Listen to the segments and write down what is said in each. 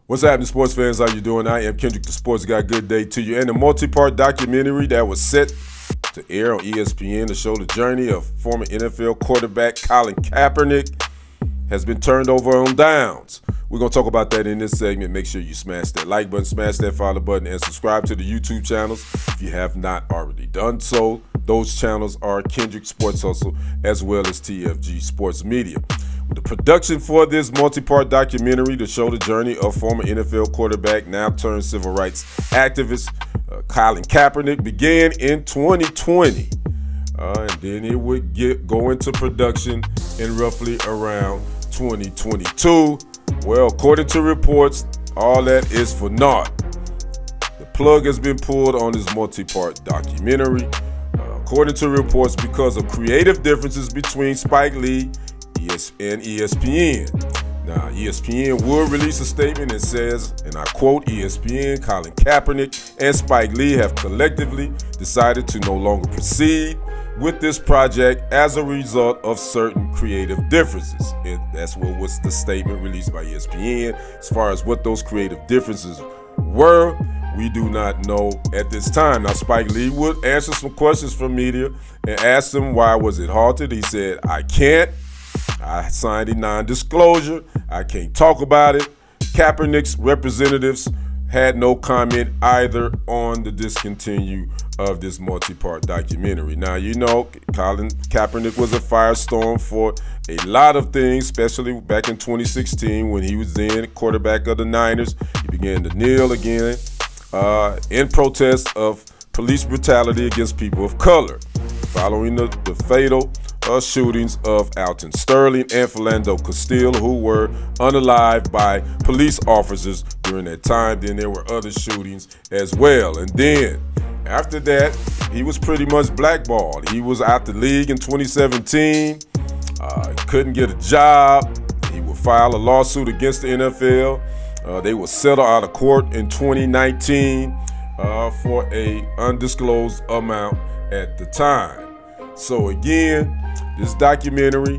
What's happening, sports fans? How you doing? I am Kendrick, the sports guy. Good day to you. And the multi-part documentary that was set to air on ESPN to show the journey of former NFL quarterback Colin Kaepernick has been turned over on downs. We're going to talk about that in this segment. Make sure you smash that like button, smash that follow button, and subscribe to the YouTube channels if you have not already done so. Those channels are Kendrick Sports Hustle as well as TFG Sports Media. The production for this multi-part documentary to show the journey of former NFL quarterback, now turned civil rights activist, Colin Kaepernick, began in 2020. And then it would go into production in roughly around 2022. Well, according to reports, all that is for naught. The plug has been pulled on this multi-part documentary, according to reports, because of creative differences between Spike Lee and ESPN. Now, ESPN will release a statement that says, and I quote, ESPN, Colin Kaepernick and Spike Lee have collectively decided to no longer proceed with this project as a result of certain creative differences. That's what was the statement released by ESPN. As far as what those creative differences were, we do not know at this time. Now, Spike Lee would answer some questions from media and asked them why was it halted. He said, I signed a non-disclosure. I can't talk about it. Kaepernick's representatives had no comment either on the discontinue of this multi-part documentary. Now, you know, Colin Kaepernick was a firestorm for a lot of things, especially back in 2016 when he was then quarterback of the Niners. He began to kneel again in protest of police brutality against people of color, following the fatal shootings of Alton Sterling and Philando Castile, who were unalived by police officers during that time. Then there were other shootings as well. And then after that, he was pretty much blackballed. He was out the league in 2017. Couldn't get a job. He would file a lawsuit against the NFL. They would settle out of court in 2019 for a undisclosed amount at the time. So again, this documentary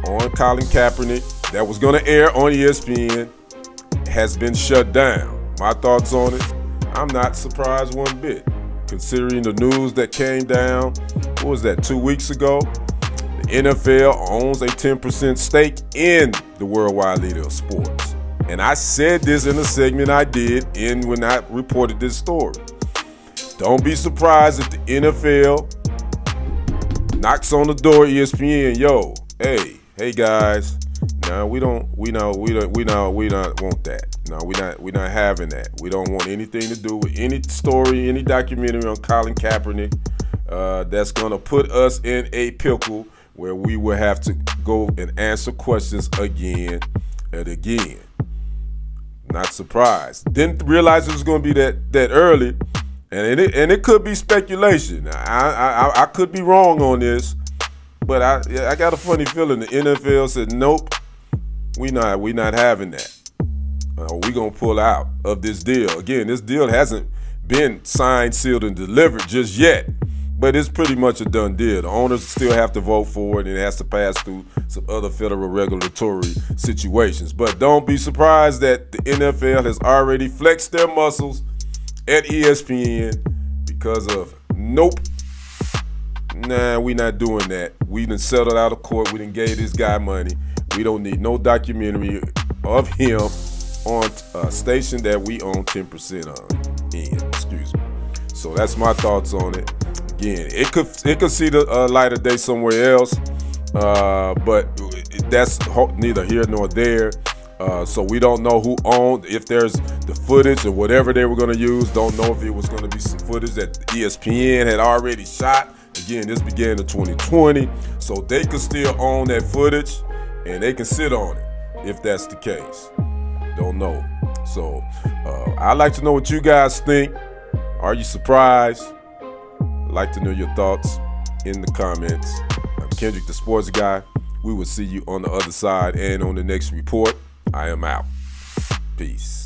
on Colin Kaepernick that was going to air on ESPN has been shut down. My thoughts on it, I'm not surprised one bit, considering the news that came down, what was that, 2 weeks ago? The NFL owns a 10% stake in the worldwide leader of sports. And I said this in a segment I did when I reported this story. Don't be surprised if the NFL knocks on the door, ESPN, yo, hey guys, no, we not want that. No, we not having that. We don't want anything to do with any story, any documentary on Colin Kaepernick that's gonna put us in a pickle where we will have to go and answer questions again and again. Not surprised. Didn't realize it was gonna be that early. And it could be speculation. I could be wrong on this, but I got a funny feeling the NFL said, nope, we not having that. We gonna pull out of this deal. Again, this deal hasn't been signed, sealed, and delivered just yet, but it's pretty much a done deal. The owners still have to vote for it, and it has to pass through some other federal regulatory situations. But don't be surprised that the NFL has already flexed their muscles at ESPN because of nope, nah, we not doing that. We done settled out of court. We done gave this guy money. We don't need no documentary of him on a station that we own 10% on. Excuse me. So that's my thoughts on it. Again, it could see the light of day somewhere else, but that's neither here nor there. So we don't know who owned, if there's the footage or whatever they were going to use. Don't know if it was going to be some footage that ESPN had already shot. Again, this began in 2020, so they could still own that footage and they can sit on it if that's the case. Don't know. So I'd like to know what you guys think. Are you surprised? I'd like to know your thoughts in the comments. I'm Kendrick, the sports guy. We will see you on the other side and on the next report. I am out. Peace.